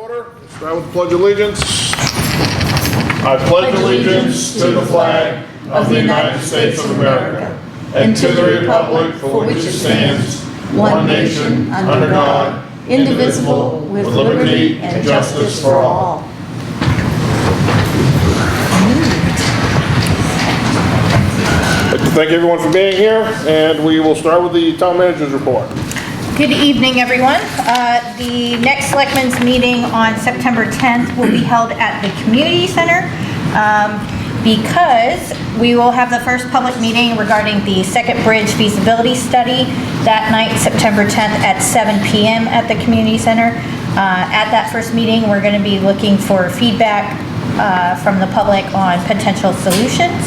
Order. Start with the Pledge of Allegiance. I pledge allegiance to the flag of the United States of America and to the republic for which it stands, one nation, under God, indivisible, with liberty and justice for all. I'd like to thank everyone for being here, and we will start with the town manager's report. Good evening, everyone. The next selectmen's meeting on September 10th will be held at the community center because we will have the first public meeting regarding the second bridge feasibility study that night, September 10th at 7 p.m. at the community center. At that first meeting, we're going to be looking for feedback from the public on potential solutions.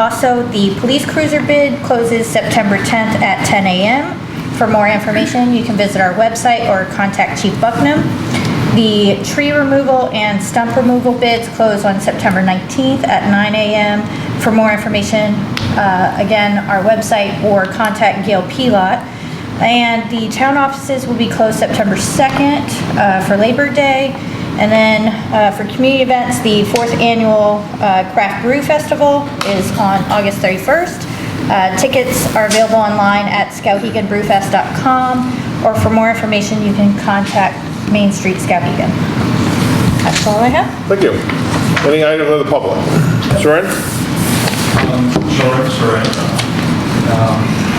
Also, the police cruiser bid closes September 10th at 10 a.m. For more information, you can visit our website or contact Chief Bucknam. The tree removal and stump removal bids close on September 19th at 9 a.m. For more information, again, our website or contact Gail Pilot. And the town offices will be closed September 2nd for Labor Day. And then for community events, the 4th annual Craft Brew Festival is on August 31st. Tickets are available online at skowheganbrewfest.com, or for more information, you can contact Main Street Skowhegan. That's all I have. Thank you. Any items of the public? Soren? Soren.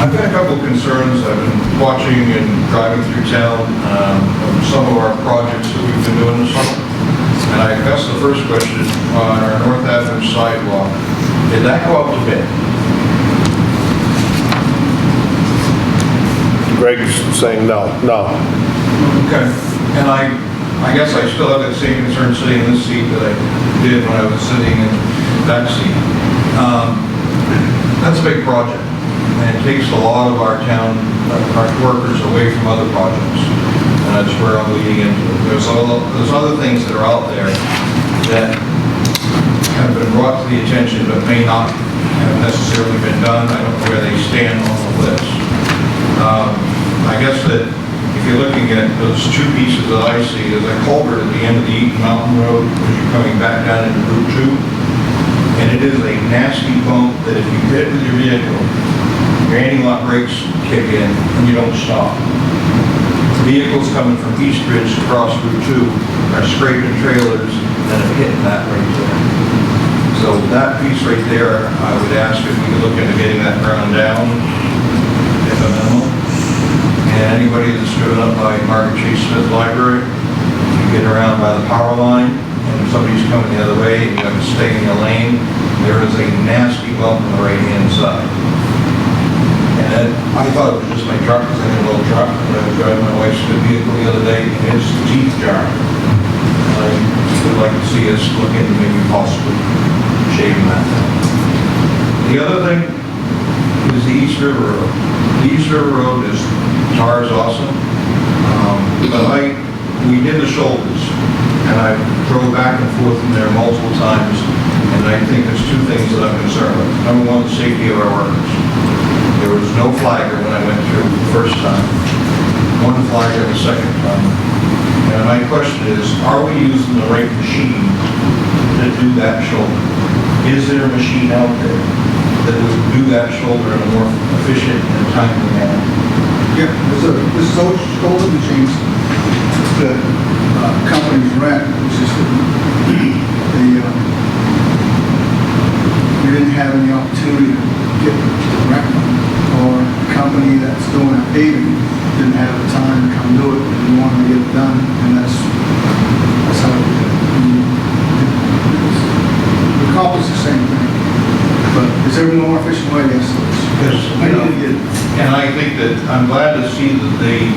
I've got a couple of concerns. I've been watching and driving through town of some of our projects that we've been doing this summer. And I guess the first question on our North Avenue sidewalk, did that go out to bid? Greg's saying no. Okay. And I guess I still have that same concern sitting in this seat that I did when I was sitting in that seat. That's a big project. And it takes a lot of our town, our workers away from other projects. And that's where I'm leading into it. There's other things that are out there that have been brought to the attention but may not have necessarily been done. I don't know where they stand on the list. I guess that if you're looking at those two pieces that I see, there's a culvert at the end of the Eaton Mountain Road as you're coming back down into Route 2. And it is a nasty bump that if you hit with your vehicle, your anti-lock brakes kick in and you don't stop. Vehicles coming from East Ridge across Route 2 are scraping trailers and are hitting that right there. So that piece right there, I would ask if we could look into getting that ground down at a minimum. And anybody that's driven up by Margaret Chase Smith Library, you get around by the power line, and if somebody's coming the other way, you have to stay in your lane. There is a nasty bump on the right-hand side. And I thought it was just my truck, because I had a little truck, but I was driving my wife's good vehicle the other day, and it's teeth jarring. I would like to see us look into maybe possibly shaving that down. The other thing is the East River Road. The East River Road is tar is awesome, but we did the shoulders, and I drove back and forth from there multiple times, and I think there's two things that I'm concerned with. Number one, the safety of our workers. There was no flagger when I went through the first time, one flagger the second time. And my question is, are we using the right machine to do that shoulder? Is there a machine out there that would do that shoulder in a more efficient and timely manner? Yeah, this is old shoulder machines that companies rent. It's just that we didn't have any opportunity to get to rent one, or a company that's doing a paving didn't have the time to come do it, and we wanted to get it done, and that's how we did it. We accomplished the same thing, but is there a more efficient way? Yes, Yes, it is. and I think that I'm glad to see that the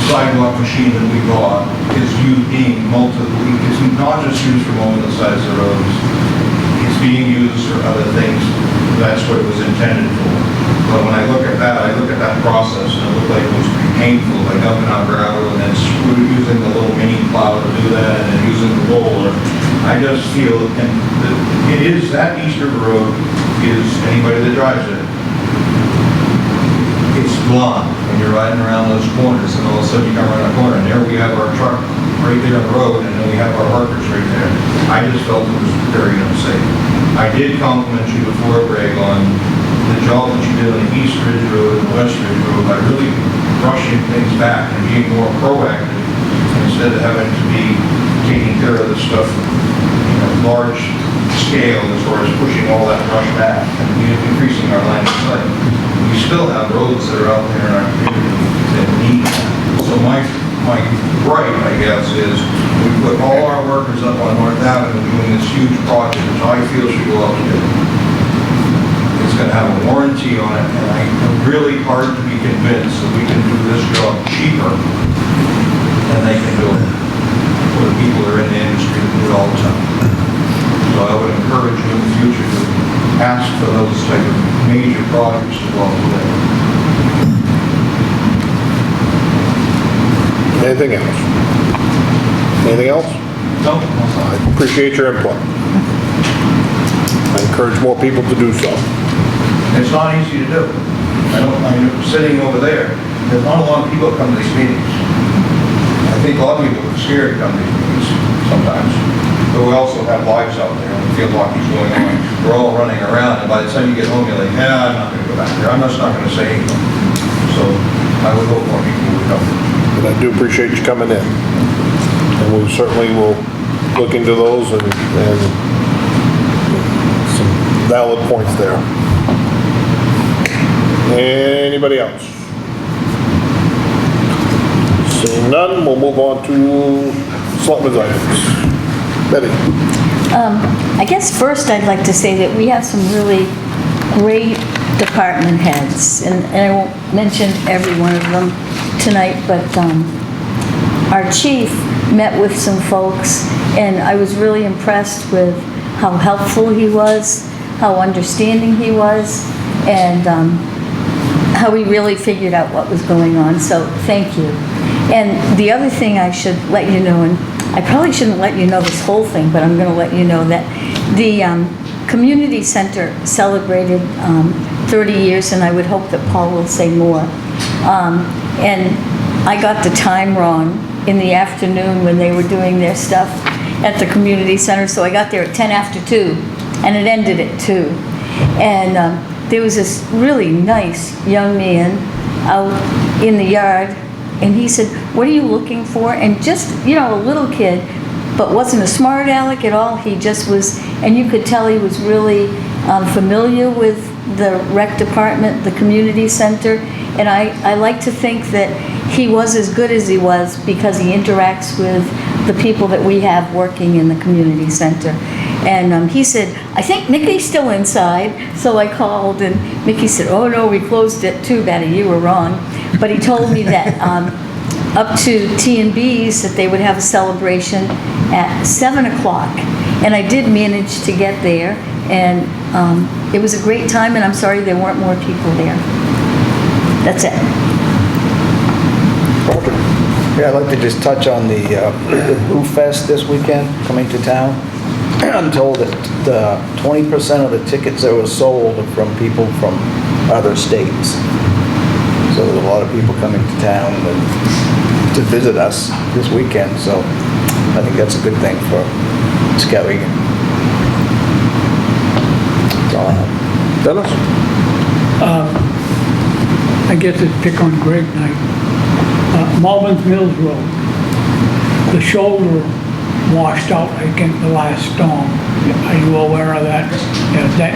sidewalk machine that we bought is being it's not just used for mowing the sides of the roads. It's being used for other things. That's what it was intended for. But when I look at that process, and it looked like it was pretty painful, like dumping out gravel and then using the little mini plow to do that, and then using the roller. I just feel, and it is that East River Road is anybody that drives it. It's blonde when you're riding around those corners, and all of a sudden you come around a corner, and there we have our truck right there on the road, and then we have our markers right there. I just felt it was very unsafe. I did compliment you before, Greg, on the job that you did on the East Ridge Road and the West Ridge Road by really brushing things back and being more proactive instead of having to be taking care of the stuff, large scale as far as pushing all that brush back and increasing our line of sight. We still have roads that are out there in our community that need that. So my gripe, I guess, is we put all our workers up on North Avenue doing this huge project, which I feel should go out to bid. It's going to have a warranty on it, and I'm really hard to be convinced that we can do this job cheaper than they can do it for the people that are in the industry that do it all the time. So I would encourage you in the future to ask for those type of major projects to go out to bid. Anything else? Anything else? No? I appreciate your input. I encourage more people to do so. It's not easy to do. I'm sitting over there, there's not a lot of people that come to these meetings. I think a lot of people are scared to come to these meetings sometimes. But we also have lives out there, and field hockey's going on. We're all running around, and by the time you get home, you're like, I'm not going to go back there. I'm just not going to say anything. So I would hope more people would come. But I do appreciate you coming in. And we certainly will look into those and some valid points there. Anybody else? Seeing none, we'll move on to selectmen's items. Betty? I guess first I'd like to say that we have some really great department heads, and I won't mention every one of them tonight, but our chief met with some folks, and I was really impressed with how helpful he was, how understanding he was, and how he really figured out what was going on, so thank you. And the other thing I should let you know, and I probably shouldn't let you know this whole thing, but I'm going to let you know that the community center celebrated 30 years, and I would hope that Paul will say more. And I got the time wrong in the afternoon when they were doing their stuff at the community center, so I got there at 10 after 2, and it ended at 2. And there was this really nice young man out in the yard, and he said, "What are you looking for?" And just, a little kid, but wasn't a smart aleck at all. He just was, and you could tell he was really familiar with the rec department, the community center, and I like to think that he was as good as he was because he interacts with the people that we have working in the community center. And he said, "I think Mickey's still inside." So I called, and Mickey said, "Oh no, we closed at 2, Betty, you were wrong." But he told me that up to T&B's that they would have a celebration at 7 o'clock. And I did manage to get there, and it was a great time, and I'm sorry there weren't more people there. That's it. Roger? Yeah, I'd like to just touch on the Brew Fest this weekend coming to town. I'm told that 20% of the tickets that were sold are from people from other states. So there's a lot of people coming to town to visit us this weekend, so I think that's a good thing for skowhegan. That's all I have. Dennis? I guess it's pick on Greg night. Malvin's Mills Road, the shoulder washed out against the last storm. Are you aware of that? Yeah,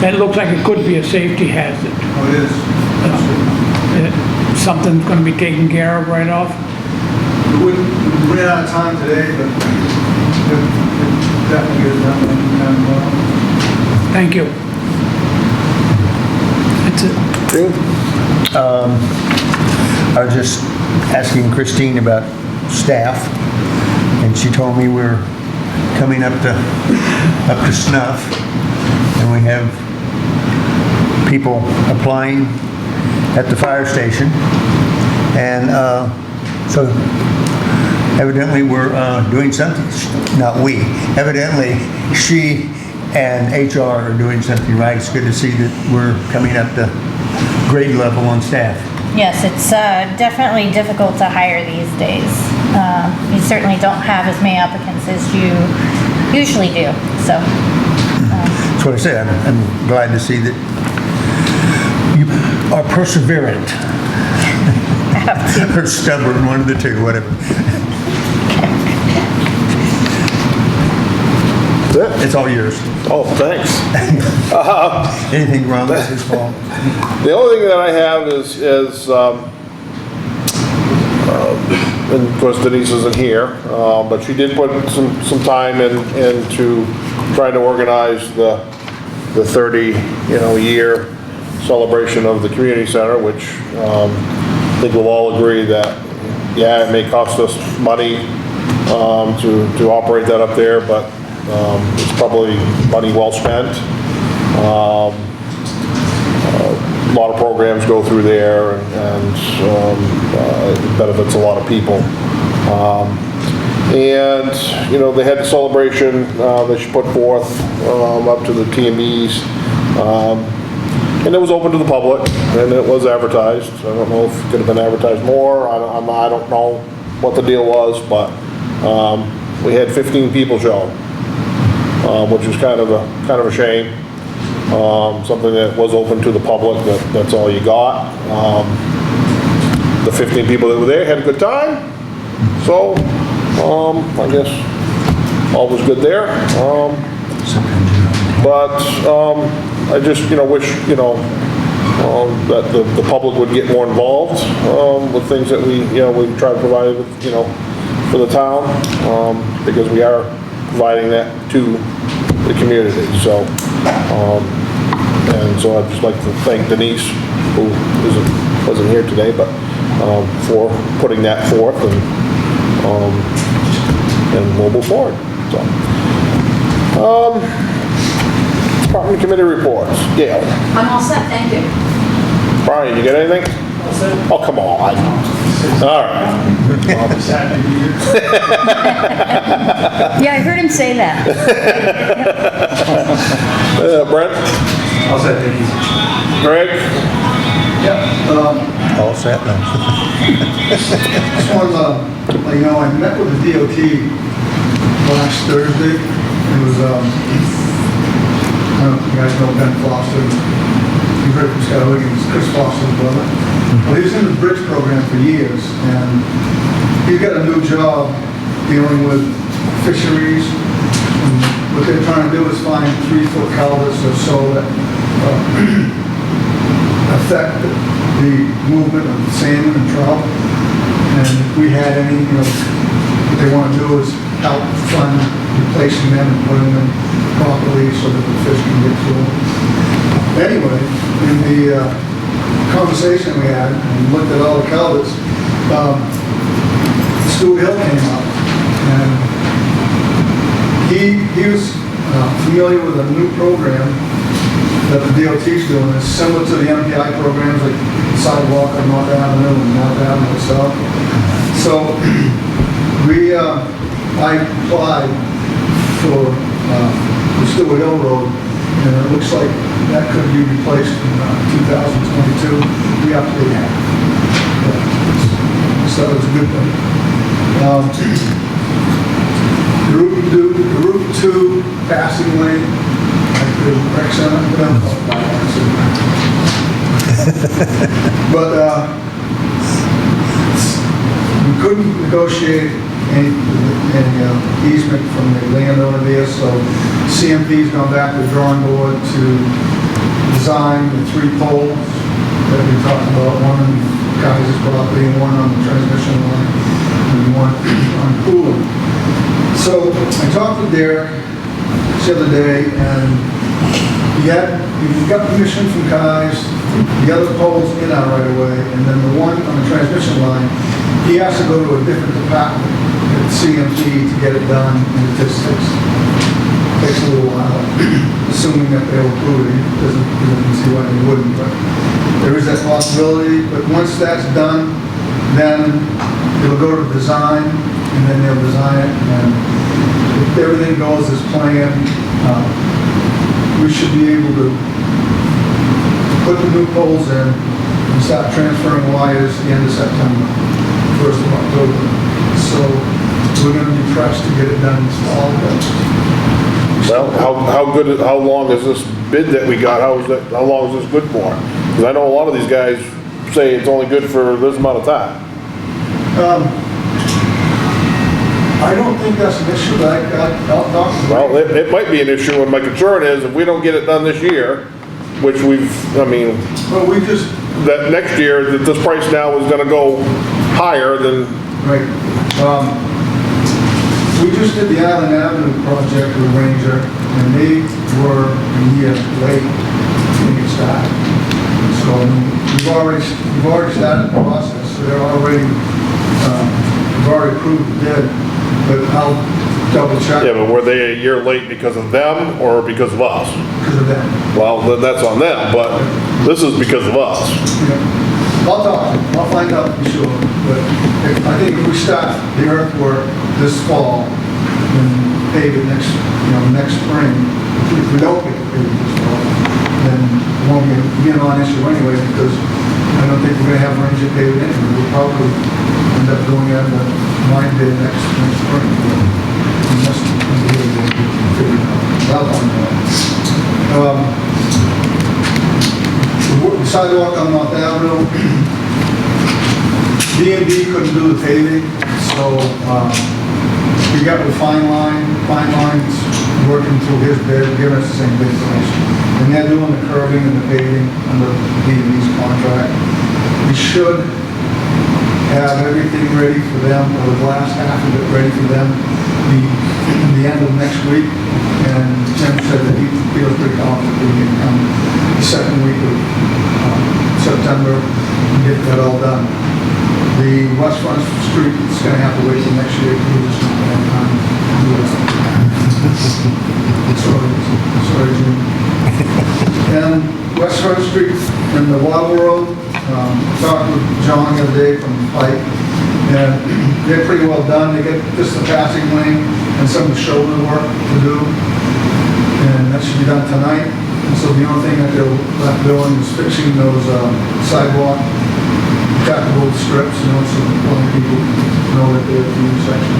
that looks like it could be a safety hazard. Oh, it is. Something's going to be taken care of right off. We ran out of time today, but it definitely is done well. Thank you. That's it. I was just asking Christine about staff, and she told me we're coming up to snuff, and we have people applying at the fire station, and so evidently we're doing something. Not we. Evidently she and HR are doing something right. It's good to see that we're coming up to grade level on staff. Yes, it's definitely difficult to hire these days. You certainly don't have as many applicants as you usually do, so. That's what I said, I'm glad to see that you are perseverant. Or stubborn, one of the two, whatever. It's all yours. Oh, thanks. Anything wrong, that's his fault. The only thing that I have is and of course Denise isn't here, but she did put some time into trying to organize the 30, year celebration of the community center, which I think we'll all agree that, yeah, it may cost us money to operate that up there, but it's probably money well spent. A lot of programs go through there, and it benefits a lot of people. And they had the celebration that she put forth up to the TMEs, and it was open to the public, and it was advertised. I don't know if it could have been advertised more. I don't know what the deal was, but we had 15 people show, which was kind of a shame. Something that was open to the public, that's all you got. The 15 people that were there had a good time, so I guess all was good there. But I just wish that the public would get more involved with things that we try to provide for the town, because we are providing that to the community. So. And so I'd just like to thank Denise, who wasn't here today, but for putting that forth, and we'll move forward. So, department committee reports. Gail. I'm all set, thank you. Brian, you got anything? Oh, come on. All right. Yeah, I heard him say that. Brent? I'll say thank you. Greg? All set now. Just wanted to let you know, I met with the DOT last Thursday. It was, I don't know if you guys know Ben Foster. You've heard from skowhegan, Chris Foster's brother. Well, he was in the bridge program for years, and he's got a new job dealing with fisheries. And what they're trying to do is find 3-foot culverts or so that affect the movement of salmon and trout. And if we had any, what they want to do is help fund replacing them and putting them properly so that the fish can get through. Anyway, in the conversation we had, and looked at all the culverts, Stu Hill came up, and he was familiar with a new program that the DOT's doing. It's similar to the MPI programs like sidewalk on North Avenue and North Avenue South. So I applied for the Stewart Hill Road, and it looks like that could be replaced in 2022. We have to be happy. So it's a good thing. The Route 2 passing lane, like the rec center, but we couldn't negotiate any easement from the landowner there, so CMP's gone back to the drawing board to design the 3 poles that we talked about, one on Kaiser's property and one on the transmission line and one on Cooler. So I talked with Derek the other day, and we got permission from Kai's, the other poles in our right of way, and then the one on the transmission line, he has to go to a different department at CMP to get it done, and it just takes a little while, assuming that they'll approve it. He doesn't see why they wouldn't, but there is that possibility. But once that's done, then it'll go to design, and then they'll design it, and if everything goes as planned, we should be able to put the new poles in and start transferring wires the end of September, 1st of October. So we're gonna be pressed to get it done this fall. Well, how long is this bid that we got, how long is this good for? Because I know a lot of these guys say it's only good for this amount of time. I don't think that's an issue, but I'll talk to Well, it might be an issue, and my concern is if we don't get it done this year, which I mean, Well, we just, that next year, that this price now is gonna go higher than, right, we just did the Island Avenue project with Ranger, and they were a year late getting it started. So, I mean, we've already started the process, so they're already, we've already approved the bid, but I'll double check yeah, but were they a year late because of them or because of us? because of that. Well, then that's on them, but this is because of us. Yeah. I'll talk to them, I'll find out for sure, but I think if we start the earthwork this fall and pave it next spring, if we don't get it paved this fall, then it won't be a non-issue anyway, because I don't think we're gonna have Ranger pave it anyway. We'll probably end up doing it in the line bid next spring. Unless we really figure it out. I'll find out. The sidewalk on North Avenue, D&D couldn't do the paving, so we got with Fine Line's working through his bid, giving us the same bid price. And they're doing the curving and the paving under D&D's contract. We should have everything ready for them, or the last half of it ready for them, the end of next week. And Jim said that he feels pretty confident that he can come the second week of September and get that all done. The West Front Street is going to have to wait till next year. We're just not going to have time to do it. Sorry, Jim. And West Front Street and the Water Road, talked with John the other day from Pike, and they're pretty well done. They get just the passing lane and some of the shoulder work to do, and that should be done tonight. And so the only thing that they're left doing is fixing those sidewalk trackable strips, so only people know that they're at the intersection.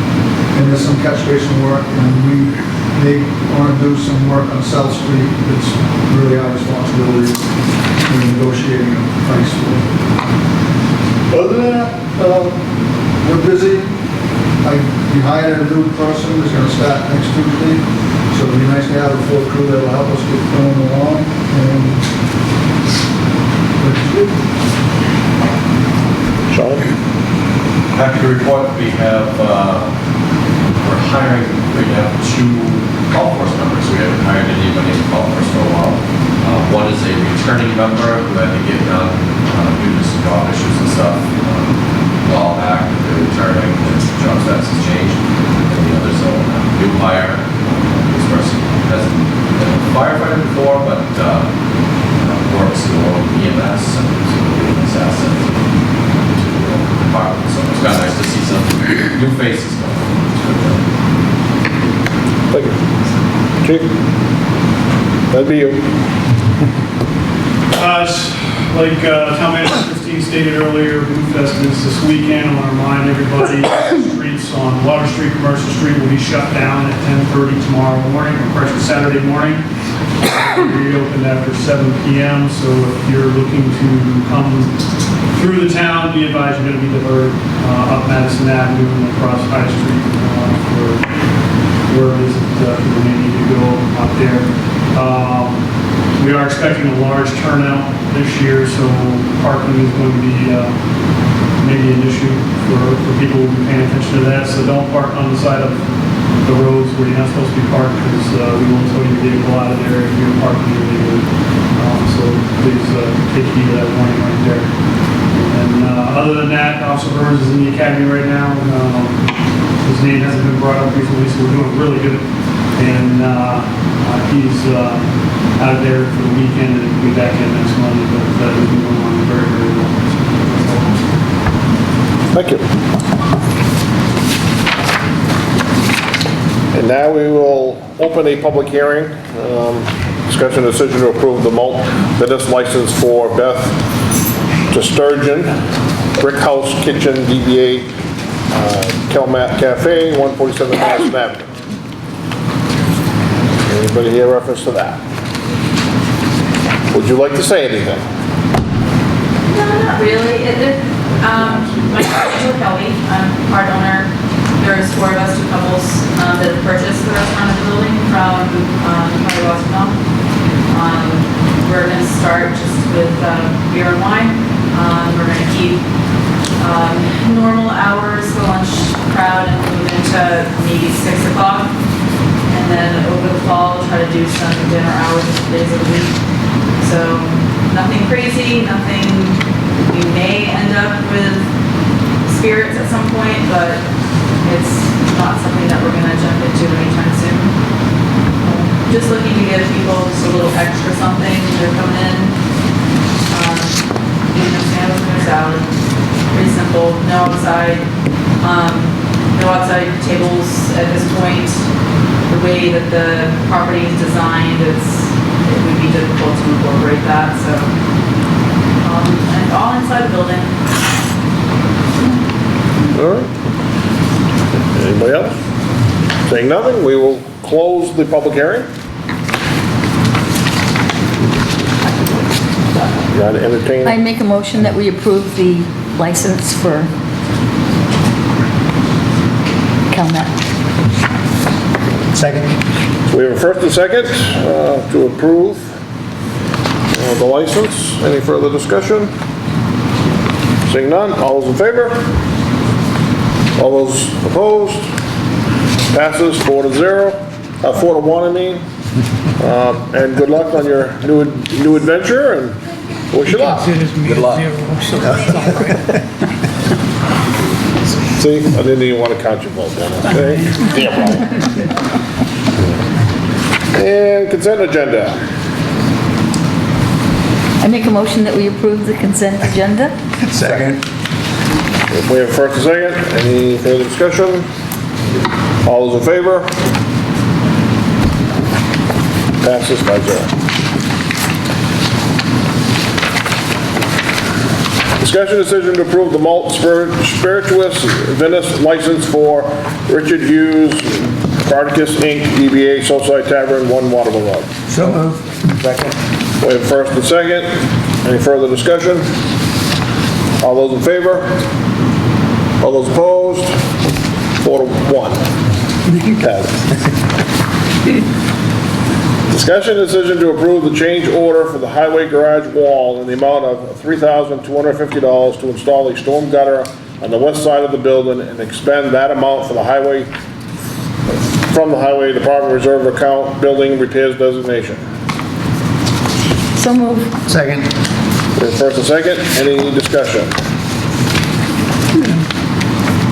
And there's some catch basin work, and they want to do some work on South Street. It's really our responsibility in negotiating a price for it. Other than that, we're busy. We hired a new person who's going to start next Tuesday, so it'd be nice to have a full crew that will help us get going along. And that's good. Sean? Happy to report that we're hiring, we have 2 golf course members. We haven't hired anybody in the golf course for a while. One is a returning member who had to get done due to some job issues and stuff. A while back, they're returning, the job status has changed. And the other's a new hire. This person hasn't been a firefighter before, but works in the world of EMS and is a really nice asset to the department. So it's kind of nice to see some new faces coming. Thank you. Chief? That'd be you. Like Town Manager Christine stated earlier, Blue Fest is this weekend. I want to remind everybody, streets on Water Street, Commercial Street will be shut down at 10:30 tomorrow morning, or correction, Saturday morning. Reopened after 7 p.m. So if you're looking to come through the town, be advised you're going to be diverted up Madison Avenue and across High Street for where it is that you may need to go up there. We are expecting a large turnout this year, so parking is going to be maybe an issue for people who will be paying attention to that. So don't park on the side of the roads where you're not supposed to be parked, because we won't tow your vehicle out of there if you're parking illegally. So please take heed of that warning right there. And other than that, Officer Burns is in the academy right now. His name hasn't been brought up recently, so we're doing really good. And he's out there for the weekend and will be back in next Monday, but that is going on very, very well. Thank you. And now we will open a public hearing. Discussion decision to approve the malt fitness license for Beth to Sturgeon, Brick House Kitchen, DBA, Kelmat Cafe, 147 Madison Avenue. Anybody hear reference to that? Would you like to say anything? No, not really. My name is Jill Kelly. I'm part owner. There's 4 of us, 2 couples, that purchased the restaurant of the building from County Washington. We're going to start just with beer and wine. We're going to keep normal hours for lunch crowd and move into maybe 6 o'clock. And then over the fall, try to do some dinner hours days of the week. So nothing crazy, nothing, we may end up with spirits at some point, but it's not something that we're gonna jump into anytime soon. Just looking to give people just a little extra something when they're coming in. Eating their sandwich and their salad. Pretty simple, no outside tables at this point. The way that the property is designed, it would be difficult to incorporate that, so. And all inside the building. All right. Anybody else? Saying nothing, we will close the public hearing. Got to entertain. I make a motion that we approve the license for Kelmat. Second. So we have a first and second to approve the license. Any further discussion? Seeing none, all those in favor? All those opposed? Passes 4-0, 4-1 I mean. And good luck on your new adventure and wish you luck. Considers me Good a luck. 0, so it's all right. See, I didn't even want to count your vote then, okay? Damn right. And consent agenda. I make a motion that we approve the consent agenda. Second. We have a first and second. Any further discussion? All those in favor? Passes 5-0. Discussion decision to approve the malt spirituous Venice license for Richard Hughes, Spartacus Inc., DBA Southside Tavern, 1 Waterville Road. So moved. Second. We have first and second. Any further discussion? All those in favor? All those opposed? 4-1. Discussion decision to approve the change order for the highway garage wall in the amount of $3,250 to install a storm gutter on the west side of the building and expend that amount for the highway, from the highway department reserve account, building repairs designation. So moved. Second. We have first and second. Any discussion?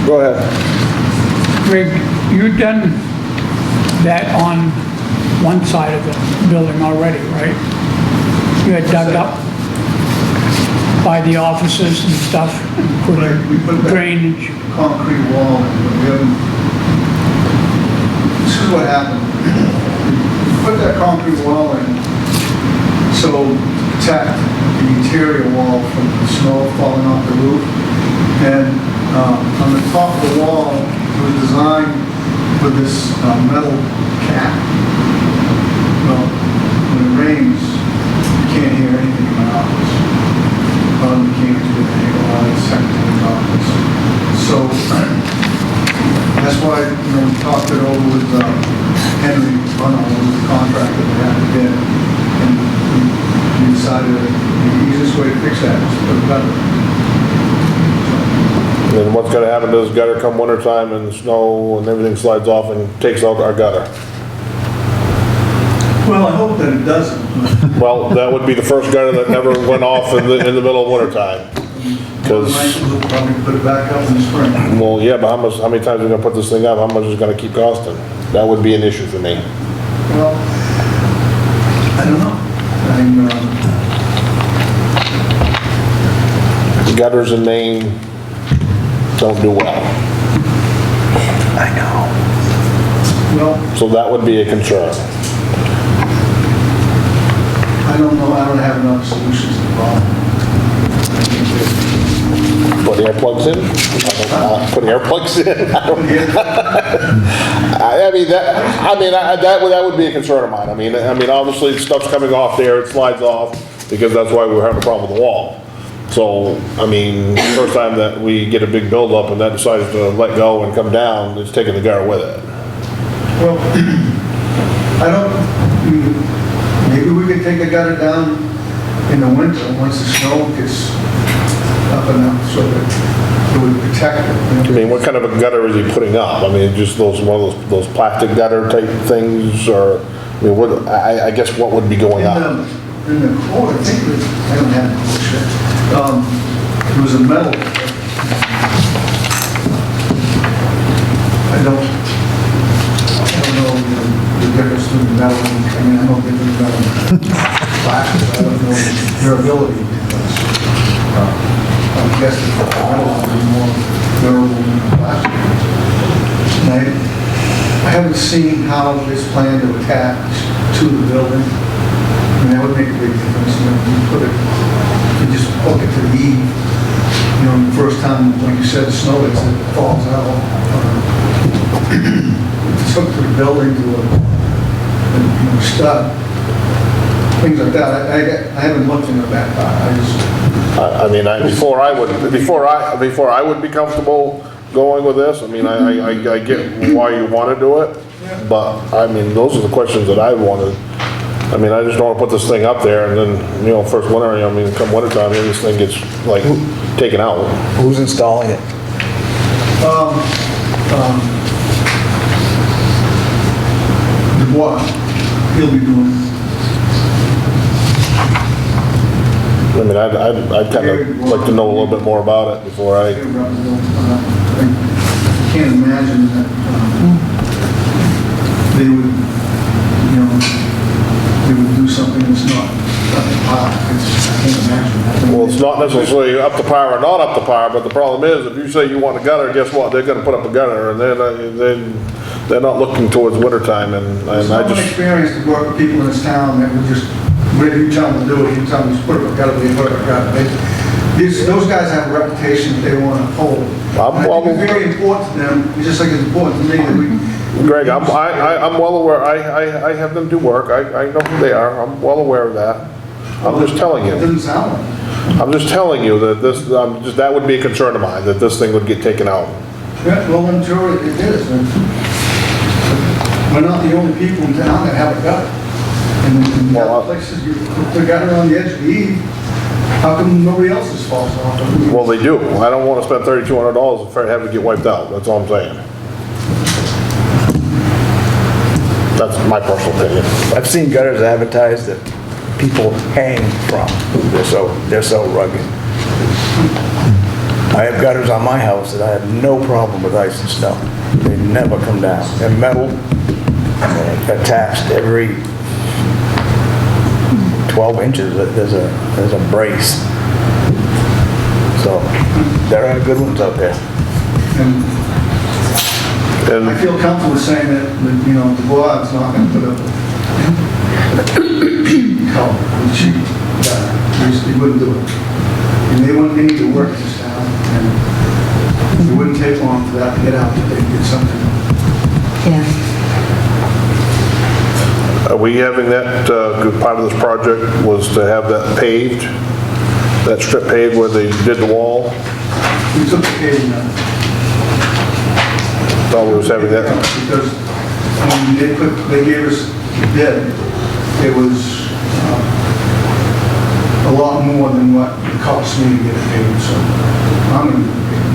Go ahead. Greg, you done that on one side of the building already, right? You had dug up by the offices and stuff and put Right, we put in that- drainage. Concrete wall, but we haven't, this is what happened. We put that concrete wall in, so to protect the interior wall from the snow falling off the roof. And on the top of the wall, it was designed with this metal cap. Well, when it rains, you can't hear anything in my office. You can't do anything, it's secretary's office. So that's why, we talked it over with Henry Runnell, who was the contractor that had to get, and we decided that the easiest way to fix that is to put a gutter. And then what's gonna happen to this gutter come winter time and snow and everything slides off and takes out our gutter? Well, I hope that it doesn't. Well, that would be the first gutter that never went off in the middle of winter time. We'll probably put it back up in the spring. Well, yeah, but how many times are we gonna put this thing up? How much is it gonna keep costing? That would be an issue for me. Well, I don't know. Gutters in Maine don't do well. I know. Well, So that would be a concern. I don't know, I don't have enough solutions to the problem. Put earplugs in? Put earplugs in? That would be a concern of mine. I mean, obviously, stuff's coming off there, it slides off, because that's why we're having a problem with the wall. So, I mean, first time that we get a big buildup and that decides to let go and come down, it's taking the gutter with it. Well, maybe we could take the gutter down in the winter once the snow gets up enough so that it would protect it. I mean, what kind of a gutter is he putting up? I mean, just one of those plastic gutter type things, or, I mean, I guess what would be going up? In the core, I think, I don't have it. It was a metal. I don't know the difference between metal and, I mean, I know the difference between metal and plastic. I don't know the durability difference. I guess the metal would be more durable than the plastic. And I haven't seen how this plan to attach to the building. I mean, that would make a big difference. You just hook it to the eave. You know, the first time, like you said, the snow hits, it falls out. It's hooked to the building to a stud. Things like that. I haven't looked into that part. Before I would be comfortable going with this, I mean, I get why you want to do it, but, I mean, those are the questions that I wanted. I mean, I just don't want to put this thing up there and then, first winter, I mean, come winter time, this thing gets, like, taken out. Who's installing it? Dubois, he'll be doing it. I mean, I'd kind of like to know a little bit more about it before I... I can't imagine that they would, they would do something that's not up to par. I can't imagine that. Well, it's not necessarily up to par or not up to par, but the problem is, if you say you want a gutter, guess what? They're gonna put up a gutter, and they're not looking towards winter time, and I It's not an just... experience to work with people in this town that would just, whatever you tell them to do, if you tell them to put up a gutter, they put up a gutter. Those guys have a reputation that they want to uphold. And I think it's very important to them, just like it's important to me that we... Greg, I'm well aware, I have them do work, I know who they are, I'm well aware of that. I'm just telling It you. doesn't sound like it. I'm just telling you that that would be a concern of mine, that this thing would get taken out. Yeah, well, I'm sure it is. We're not the only people in town that have a gutter. And in the other places, you put the gutter on the edge of the eave, how come nobody else's falls off? Well, they do. I don't want to spend $3,200 and have it get wiped out, that's all I'm saying. That's my personal opinion. I've seen gutters advertised that people hang from. They're so rugged. I have gutters on my house that I have no problem with ice and snow. They never come down. They're metal, and they're attached every 12 inches. There's a brace. So there are good ones out there. And I feel comfortable saying that, the board's not going to put up a color, cheap gutter. They wouldn't do it. And they need to work this town, and it wouldn't take long for that to get out, that they did something. Yeah. Are we having that, good part of this project was to have that paved, that strip paved where they did the wall? We took the paving out. Thought we was having that. Because when they gave us the bid, it was a lot more than what it cost me to get it paved, so I'm going to do the paving.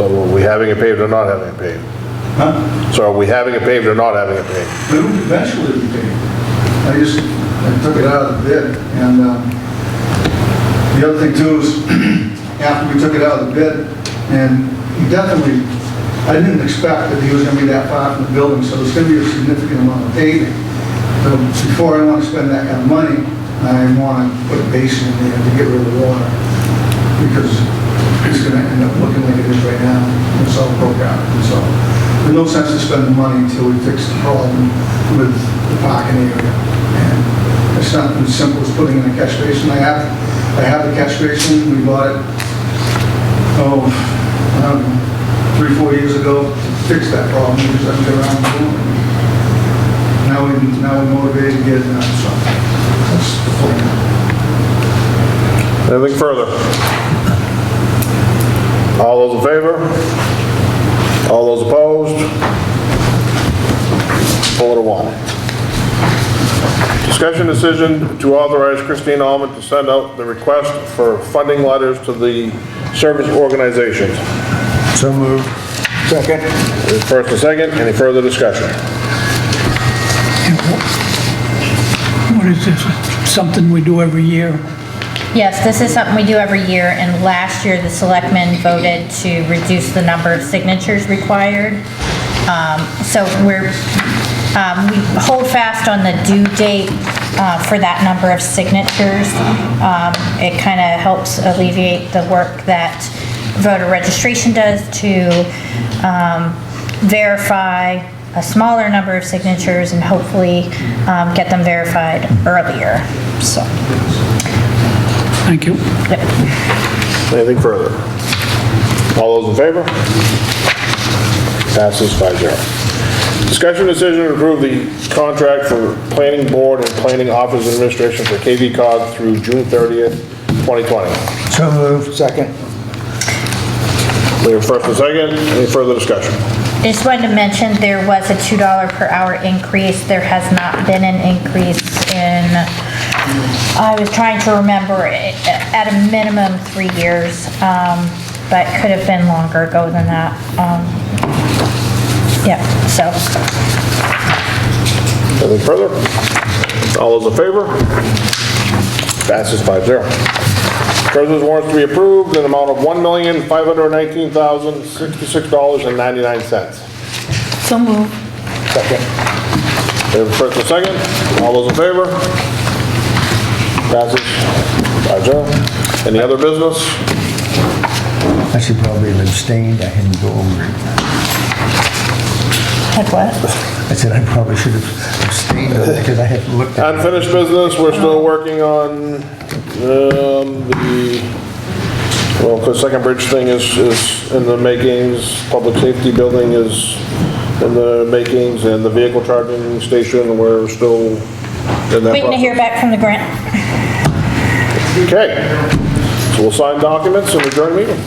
So are we having it paved or not having it paved? Huh? So are we having it paved or not having it paved? It would eventually be paved. I took it out of the bid, and the other thing too is, after we took it out of the bid, and he definitely, I didn't expect that he was going to be that far from the building, so there's going to be a significant amount of paving. So before I want to spend that kind of money, I want to put a basin in there to get rid of the water, because it's going to end up looking like it is right now. It's all broke out. So there's no sense to spend the money until we fix the problem with the parking area. And it's not as simple as putting in a catch basin. I have I have the catch basin, we bought it, I don't know, 3-4 years ago, to fix that problem, we just haven't got around to doing it. Now we're motivated to get it done, so that's the plan. Anything further? All those in favor? All those opposed? 4-1. Discussion decision to authorize Christine Allman to send out the request for funding letters to the service organizations. So moved. Second. First and second, any further discussion? What is this? Something we do every year? Yes, this is something we do every year, and last year the selectmen voted to reduce the number of signatures required. So we hold fast on the due date for that number of signatures. It kind of helps alleviate the work that voter registration does to verify a smaller number of signatures and hopefully get them verified earlier, so. Thank you. Anything further? All those in favor? Passes 5-0. Discussion decision to approve the contract for planning board and planning office administration for KV cog through June 30th, 2020. So moved. Second. We have first and second. Any further discussion? Just wanted to mention, there was a $2 per hour increase. There has not been an increase in, I was trying to remember, at a minimum 3 years, but could have been longer ago than that. Yeah, so. Anything further? All those in favor? Passes 5-0. Treasurer's warrants to be approved in an amount of $1,519,066.99. So moved. Second. We have a first and second. All those in favor? Passes 5-0. Any other business? I should probably have abstained. I hadn't go over it. Like what? I said I probably should have abstained on it because I hadn't looked at it. Unfinished business, we're still working on the second bridge thing is in the makings, public safety building is in the makings, and the vehicle charging station, we're still in that Waiting to hear process. back from the grant. Okay, so we'll sign documents and adjourn meeting.